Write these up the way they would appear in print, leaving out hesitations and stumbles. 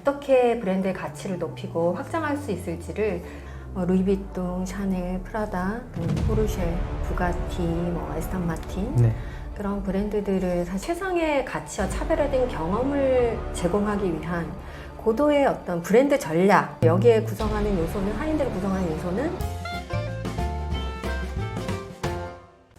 어떻게 브랜드의 가치를 높이고 확장할 수 있을지를 루이비통, 샤넬, 프라다, 포르쉐, 부가티, 에스턴 마틴 그런 브랜드들을 사실 최상의 가치와 차별화된 경험을 제공하기 위한 고도의 어떤 브랜드 전략, 여기에 구성하는 요소는, 하인들을 구성하는 요소는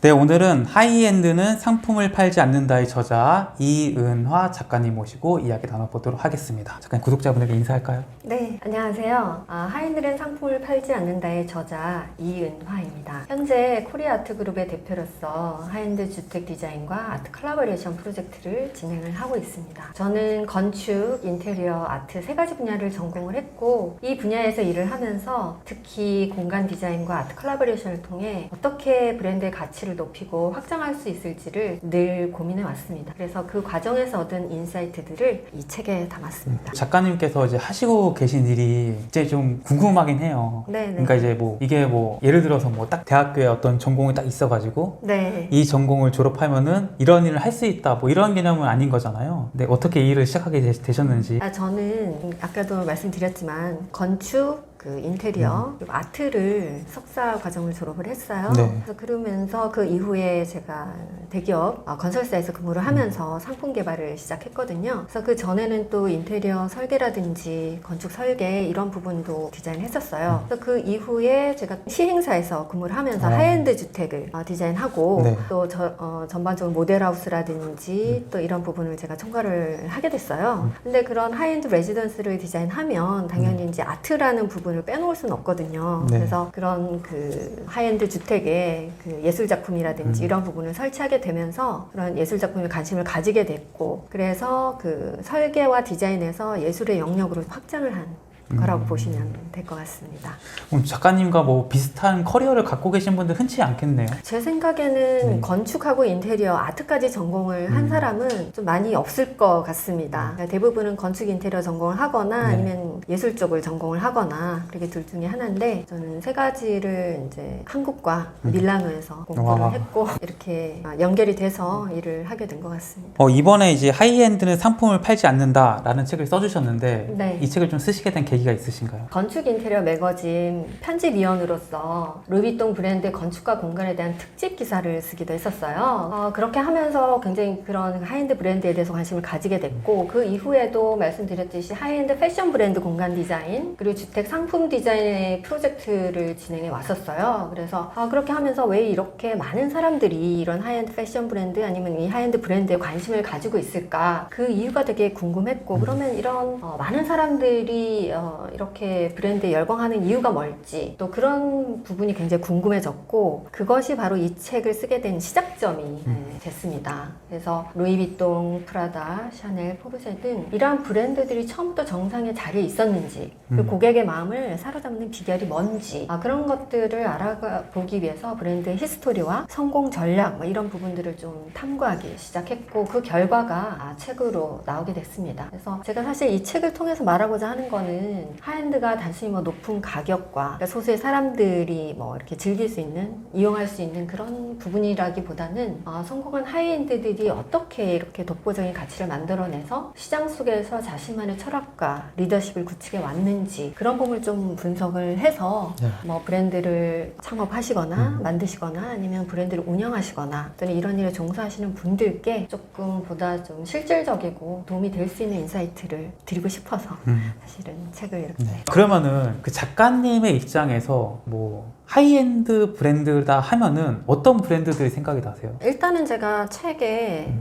네, 오늘은 하이엔드는 상품을 팔지 않는다의 저자 이은화 작가님 모시고 이야기 나눠보도록 하겠습니다. 작가님, 구독자분에게 인사할까요? 네, 안녕하세요. 하이엔드는 상품을 팔지 않는다의 저자 이은화입니다. 현재 코리아 아트그룹의 대표로서 하이엔드 주택 디자인과 아트 컬래버레이션 프로젝트를 진행을 하고 있습니다. 저는 건축, 인테리어, 아트 세 가지 분야를 전공을 했고, 이 분야에서 일을 하면서 특히 공간 디자인과 아트 컬래버레이션을 통해 어떻게 브랜드의 가치를 높이고 확장할 수 있을지를 늘 고민해 왔습니다. 그래서 그 과정에서 얻은 인사이트들을 이 책에 담았습니다. 작가님께서 이제 하시고 계신 일이 이제 좀 궁금하긴 해요. 네네. 그러니까 이제 이게 예를 들어서 딱 대학교에 어떤 전공이 딱 있어가지고 네. 이 전공을 졸업하면은 이런 일을 할 수 있다 이런 개념은 아닌 거잖아요. 근데 어떻게 이 일을 시작하게 되셨는지. 저는 아까도 말씀드렸지만 건축, 인테리어, 그리고 아트를 석사 과정을 졸업을 했어요. 네. 그래서 그러면서 그 이후에 제가 대기업 건설사에서 근무를 하면서 상품 개발을 시작했거든요. 그래서 그 전에는 또 인테리어 설계라든지 건축 설계 이런 부분도 디자인을 했었어요. 그래서 그 이후에 제가 시행사에서 근무를 하면서 하이엔드 주택을 디자인하고 네. 또 전반적으로 모델하우스라든지 또 이런 부분을 제가 총괄을 하게 됐어요. 근데 그런 하이엔드 레지던스를 디자인하면 당연히 이제 아트라는 부분을 빼놓을 수는 없거든요. 네. 그래서 그런 하이엔드 주택에 예술 작품이라든지 이런 부분을 설치하게 되면서 그런 예술 작품에 관심을 가지게 됐고, 그래서 설계와 디자인에서 예술의 영역으로 확장을 한 거라고 보시면 될 것 같습니다. 작가님과 비슷한 커리어를 갖고 계신 분들 흔치 않겠네요. 제 생각에는 건축하고 인테리어, 아트까지 전공을 한 사람은 좀 많이 없을 것 같습니다. 대부분은 건축, 인테리어 전공을 하거나 아니면 예술 쪽을 전공을 하거나 그렇게 둘 중에 하나인데, 저는 세 가지를 이제 한국과 밀라노에서 공부를 했고 이렇게 연결이 돼서 일을 하게 된 것 같습니다. 이번에 이제 하이엔드는 상품을 팔지 않는다라는 책을 써주셨는데 네. 이 책을 좀 쓰시게 된 계기가 있으신가요? 건축 인테리어 매거진 편집위원으로서 루이비통 브랜드의 건축과 공간에 대한 특집 기사를 쓰기도 했었어요. 그렇게 하면서 굉장히 그런 하이엔드 브랜드에 대해서 관심을 가지게 됐고, 그 이후에도 말씀드렸듯이 하이엔드 패션 브랜드 공간 디자인 그리고 주택 상품 디자인의 프로젝트를 진행해 왔었어요. 그래서 그렇게 하면서 왜 이렇게 많은 사람들이 이런 하이엔드 패션 브랜드 아니면 이 하이엔드 브랜드에 관심을 가지고 있을까, 그 이유가 되게 궁금했고, 그러면 이런 많은 사람들이 이렇게 브랜드에 열광하는 이유가 뭘지, 또 그런 부분이 굉장히 궁금해졌고, 그것이 바로 이 책을 쓰게 된 시작점이 됐습니다. 그래서 루이비통, 프라다, 샤넬, 포르쉐 등 이러한 브랜드들이 처음부터 정상에 자리에 있었는지, 그리고 고객의 마음을 사로잡는 비결이 뭔지, 그런 것들을 알아보기 위해서 브랜드의 히스토리와 성공 전략 이런 부분들을 좀 탐구하기 시작했고, 그 결과가 책으로 나오게 됐습니다. 그래서 제가 사실 이 책을 통해서 말하고자 하는 거는 하이엔드가 단순히 높은 가격과, 그러니까 소수의 사람들이 이렇게 즐길 수 있는, 이용할 수 있는 그런 부분이라기보다는 성공한 하이엔드들이 어떻게 이렇게 독보적인 가치를 만들어내서 시장 속에서 자신만의 철학과 리더십을 구축해 왔는지, 그런 부분을 좀 분석을 해서 브랜드를 창업하시거나 만드시거나 아니면 브랜드를 운영하시거나 또는 이런 일에 종사하시는 분들께 조금 보다 좀 실질적이고 도움이 될 수 있는 인사이트를 드리고 싶어서 사실은 책을 이렇게. 그러면은 그 작가님의 입장에서 하이엔드 브랜드다 하면은 어떤 브랜드들이 생각이 나세요? 일단은 제가 책에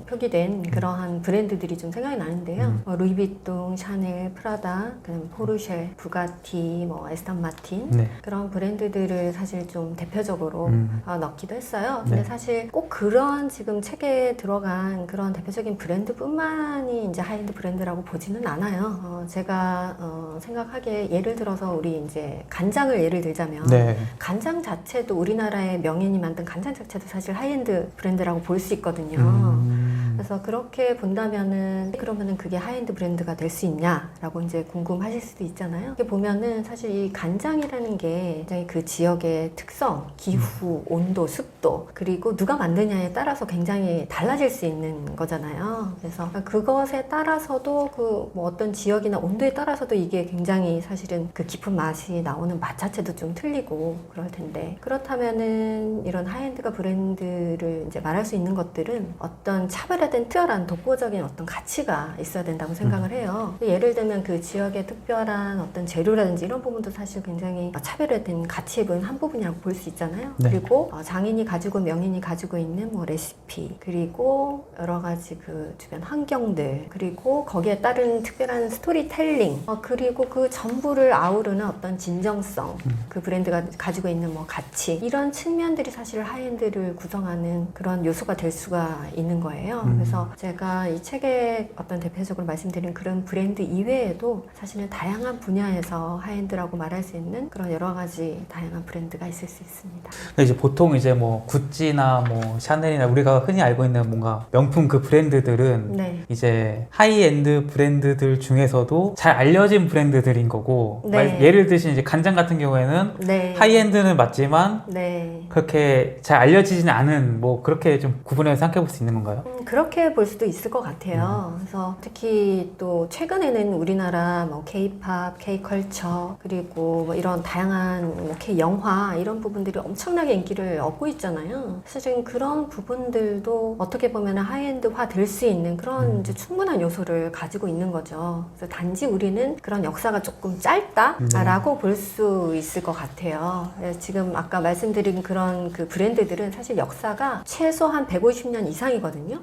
표기된 그러한 브랜드들이 좀 생각이 나는데요. 루이비통, 샤넬, 프라다, 그다음에 포르쉐, 부가티, 에스턴 마틴 그런 브랜드들을 사실 좀 대표적으로 넣기도 했어요. 근데 사실 꼭 그런 지금 책에 들어간 그런 대표적인 브랜드뿐만이 이제 하이엔드 브랜드라고 보지는 않아요. 제가 생각하기에 예를 들어서 우리 이제 간장을 예를 들자면 간장 자체도 우리나라의 명인이 만든 간장 자체도 사실 하이엔드 브랜드라고 볼 수 있거든요. 그래서 그렇게 본다면은 그러면은 그게 하이엔드 브랜드가 될 수 있냐라고 이제 궁금하실 수도 있잖아요. 이렇게 보면은 사실 이 간장이라는 게 굉장히 그 지역의 특성, 기후, 온도, 습도 그리고 누가 만드냐에 따라서 굉장히 달라질 수 있는 거잖아요. 그래서 그것에 따라서도 그 뭐 어떤 지역이나 온도에 따라서도 이게 굉장히 사실은 그 깊은 맛이 나오는 맛 자체도 좀 틀리고 그럴 텐데, 그렇다면은 이런 하이엔드가 브랜드를 이제 말할 수 있는 것들은 어떤 차별화된 특별한 독보적인 어떤 가치가 있어야 된다고 생각을 해요. 예를 들면 그 지역의 특별한 어떤 재료라든지 이런 부분도 사실 굉장히 차별화된 가치의 한 부분이라고 볼 수 있잖아요. 네. 그리고 장인이 가지고 명인이 가지고 있는 뭐 레시피, 그리고 여러 가지 그 주변 환경들, 그리고 거기에 따른 특별한 스토리텔링, 그리고 그 전부를 아우르는 어떤 진정성, 그 브랜드가 가지고 있는 뭐 가치, 이런 측면들이 사실 하이엔드를 구성하는 그런 요소가 될 수가 있는 거예요. 그래서 제가 이 책에 어떤 대표적으로 말씀드린 그런 브랜드 이외에도 사실은 다양한 분야에서 하이엔드라고 말할 수 있는 그런 여러 가지 다양한 브랜드가 있을 수 있습니다. 근데 이제 보통 이제 뭐 구찌나 뭐 샤넬이나 우리가 흔히 알고 있는 뭔가 명품 그 브랜드들은 네. 이제 하이엔드 브랜드들 중에서도 잘 알려진 브랜드들인 거고, 네. 예를 드신 이제 간장 같은 경우에는 네. 하이엔드는 맞지만 네. 그렇게 잘 알려지지는 않은, 뭐 그렇게 좀 구분해서 생각해 볼 수 있는 건가요? 그렇게 볼 수도 있을 것 같아요. 그래서 특히 또 최근에는 우리나라 뭐 K-팝, K-컬처, 그리고 뭐 이런 다양한 뭐 K-영화 이런 부분들이 엄청나게 인기를 얻고 있잖아요. 사실 그런 부분들도 어떻게 보면 하이엔드화 될 수 있는 그런 이제 충분한 요소를 가지고 있는 거죠. 그래서 단지 우리는 그런 역사가 조금 짧다라고 볼 수 있을 것 같아요. 그래서 지금 아까 말씀드린 그런 그 브랜드들은 사실 역사가 최소한 150년 이상이거든요.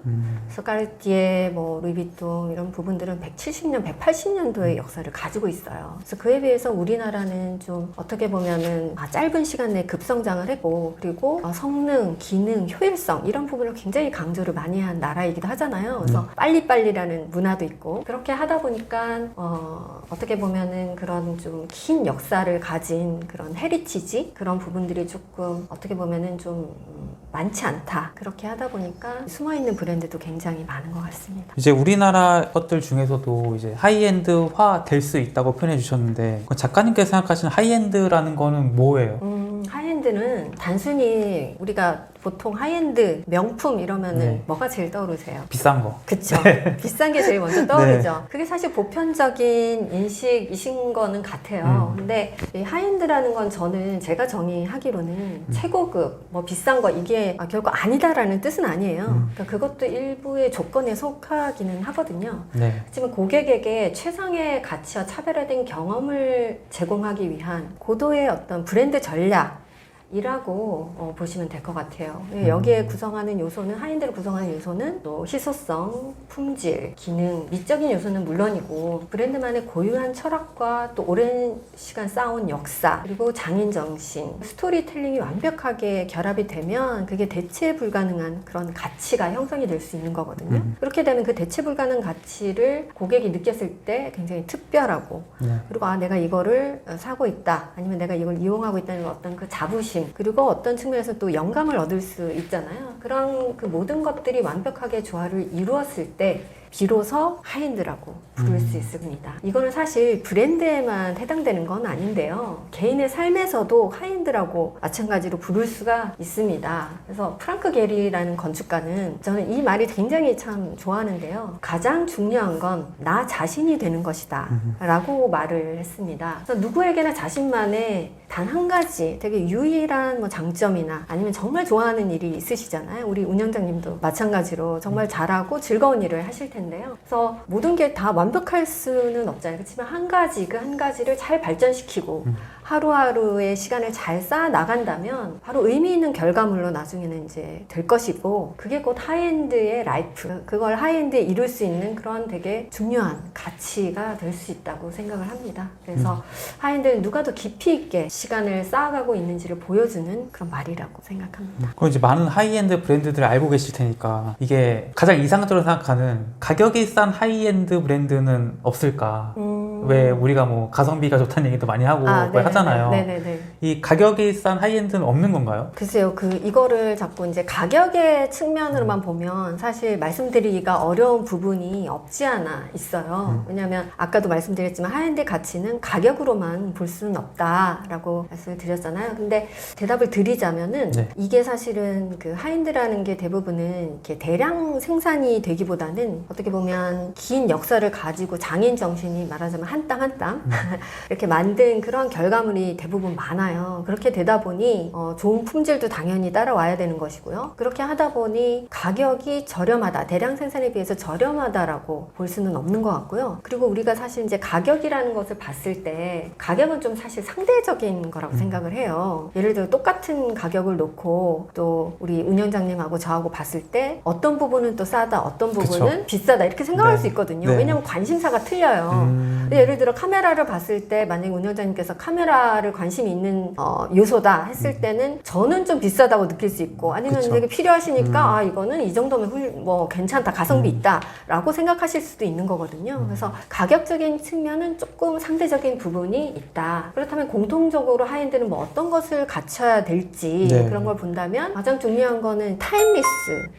그래서 까르띠에, 뭐 루이비통 이런 부분들은 170년, 180년도의 역사를 가지고 있어요. 그래서 그에 비해서 우리나라는 좀 어떻게 보면은 짧은 시간 내에 급성장을 했고, 그리고 성능, 기능, 효율성 이런 부분을 굉장히 강조를 많이 한 나라이기도 하잖아요. 그래서 빨리빨리라는 문화도 있고, 그렇게 하다 보니까 어떻게 보면은 그런 좀 긴 역사를 가진 그런 헤리티지 그런 부분들이 조금 어떻게 보면은 좀 많지 않다. 그렇게 하다 보니까 숨어있는 브랜드도 굉장히 많은 것 같습니다. 이제 우리나라 것들 중에서도 이제 하이엔드화 될 수 있다고 표현해 주셨는데, 작가님께서 생각하시는 하이엔드라는 거는 뭐예요? 하이엔드는 단순히 우리가 보통 하이엔드 명품 이러면은 네. 뭐가 제일 떠오르세요? 비싼 거. 그쵸. 비싼 게 제일 먼저 떠오르죠. 그게 사실 보편적인 인식이신 거는 같아요. 근데 이 하이엔드라는 건 저는 제가 정의하기로는 최고급, 뭐 비싼 거 이게 결코 아니다라는 뜻은 아니에요. 그러니까 그것도 일부의 조건에 속하기는 하거든요. 네. 하지만 고객에게 최상의 가치와 차별화된 경험을 제공하기 위한 고도의 어떤 브랜드 전략 이라고 보시면 될 것 같아요. 여기에 구성하는 요소는, 하이엔드를 구성하는 요소는 또 희소성, 품질, 기능, 미적인 요소는 물론이고, 브랜드만의 고유한 철학과 또 오랜 시간 쌓아온 역사, 그리고 장인정신, 스토리텔링이 완벽하게 결합이 되면 그게 대체 불가능한 그런 가치가 형성이 될 수 있는 거거든요. 그렇게 되면 그 대체 불가능한 가치를 고객이 느꼈을 때 굉장히 특별하고, 그리고 내가 이거를 사고 있다, 아니면 내가 이걸 이용하고 있다는 어떤 그 자부심, 그리고 어떤 측면에서 또 영감을 얻을 수 있잖아요. 그런 그 모든 것들이 완벽하게 조화를 이루었을 때 비로소 하이엔드라고 부를 수 있습니다. 이거는 사실 브랜드에만 해당되는 건 아닌데요. 개인의 삶에서도 하이엔드라고 마찬가지로 부를 수가 있습니다. 그래서 프랑크 게리라는 건축가는, 저는 이 말이 굉장히 참 좋아하는데요. 가장 중요한 건 나 자신이 되는 것이다 라고 말을 했습니다. 그래서 누구에게나 자신만의 단 한 가지 되게 유일한 뭐 장점이나 아니면 정말 좋아하는 일이 있으시잖아요. 우리 운영자님도 마찬가지로 정말 잘하고 즐거운 일을 하실 텐데요. 그래서 모든 게 다 완벽할 수는 없잖아요. 그렇지만 한 가지, 그 한 가지를 잘 발전시키고 하루하루의 시간을 잘 쌓아 나간다면 바로 의미 있는 결과물로 나중에는 이제 될 것이고, 그게 곧 하이엔드의 라이프, 그걸 하이엔드에 이룰 수 있는 그런 되게 중요한 가치가 될 수 있다고 생각을 합니다. 그래서 하이엔드는 누가 더 깊이 있게 시간을 쌓아가고 있는지를 보여주는 그런 말이라고 생각합니다. 그럼 이제 많은 하이엔드 브랜드들을 알고 계실 테니까, 이게 가장 이상적으로 생각하는 가격이 싼 하이엔드 브랜드는 없을까? 왜 우리가 뭐 가성비가 좋다는 얘기도 많이 하고 뭐 하잖아요. 네네네. 이 가격이 싼 하이엔드는 없는 건가요? 글쎄요, 이거를 자꾸 이제 가격의 측면으로만 보면 사실 말씀드리기가 어려운 부분이 없지 않아 있어요. 왜냐하면 아까도 말씀드렸지만 하이엔드 가치는 가격으로만 볼 수는 없다라고 말씀을 드렸잖아요. 근데 대답을 드리자면은 네. 이게 사실은 그 하이엔드라는 게 대부분은 이렇게 대량 생산이 되기보다는 어떻게 보면 긴 역사를 가지고 장인 정신이 말하자면 한 땀 한 땀 이렇게 만든 그런 결과물이 대부분 많아요. 그렇게 되다 보니 좋은 품질도 당연히 따라와야 되는 것이고요. 그렇게 하다 보니 가격이 저렴하다, 대량 생산에 비해서 저렴하다라고 볼 수는 없는 것 같고요. 그리고 우리가 사실 이제 가격이라는 것을 봤을 때 가격은 좀 사실 상대적인 거라고 생각을 해요. 예를 들어 똑같은 가격을 놓고 또 우리 운영장님하고 저하고 봤을 때 어떤 부분은 또 싸다, 어떤 부분은 그쵸. 비싸다 이렇게 생각할 네. 수 있거든요. 네. 왜냐하면 관심사가 틀려요. 예를 들어 카메라를 봤을 때 만약에 운영자님께서 카메라를 관심이 있는 요소다 했을 때는 저는 좀 비싸다고 느낄 수 있고 아니면 그쵸. 되게 필요하시니까 아 이거는 이 정도면 뭐 괜찮다, 가성비 있다 라고 생각하실 수도 있는 거거든요. 그래서 가격적인 측면은 조금 상대적인 부분이 있다. 그렇다면 공통적으로 하이엔드는 뭐 어떤 것을 갖춰야 될지 네. 그런 걸 본다면 가장 중요한 거는 타임리스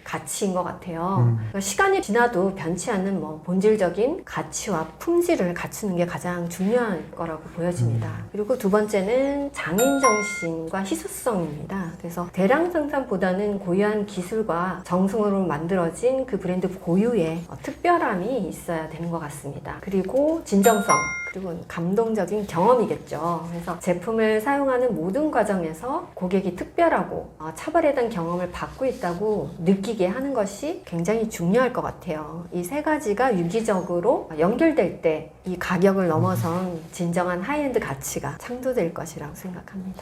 가치인 것 같아요. 그러니까 시간이 지나도 변치 않는 뭐 본질적인 가치와 품질을 갖추는 게 가장 중요한 거라고 보여집니다. 그리고 두 번째는 장인정신과 희소성입니다. 그래서 대량 생산보다는 고유한 기술과 정성으로 만들어진 그 브랜드 고유의 특별함이 있어야 되는 것 같습니다. 그리고 진정성, 그리고 감동적인 경험이겠죠. 그래서 제품을 사용하는 모든 과정에서 고객이 특별하고 차별화된 경험을 받고 있다고 느끼게 하는 것이 굉장히 중요할 것 같아요. 이 세 가지가 유기적으로 연결될 때 이 가격을 넘어선 진정한 하이엔드 가치가 창조될 것이라고 생각합니다.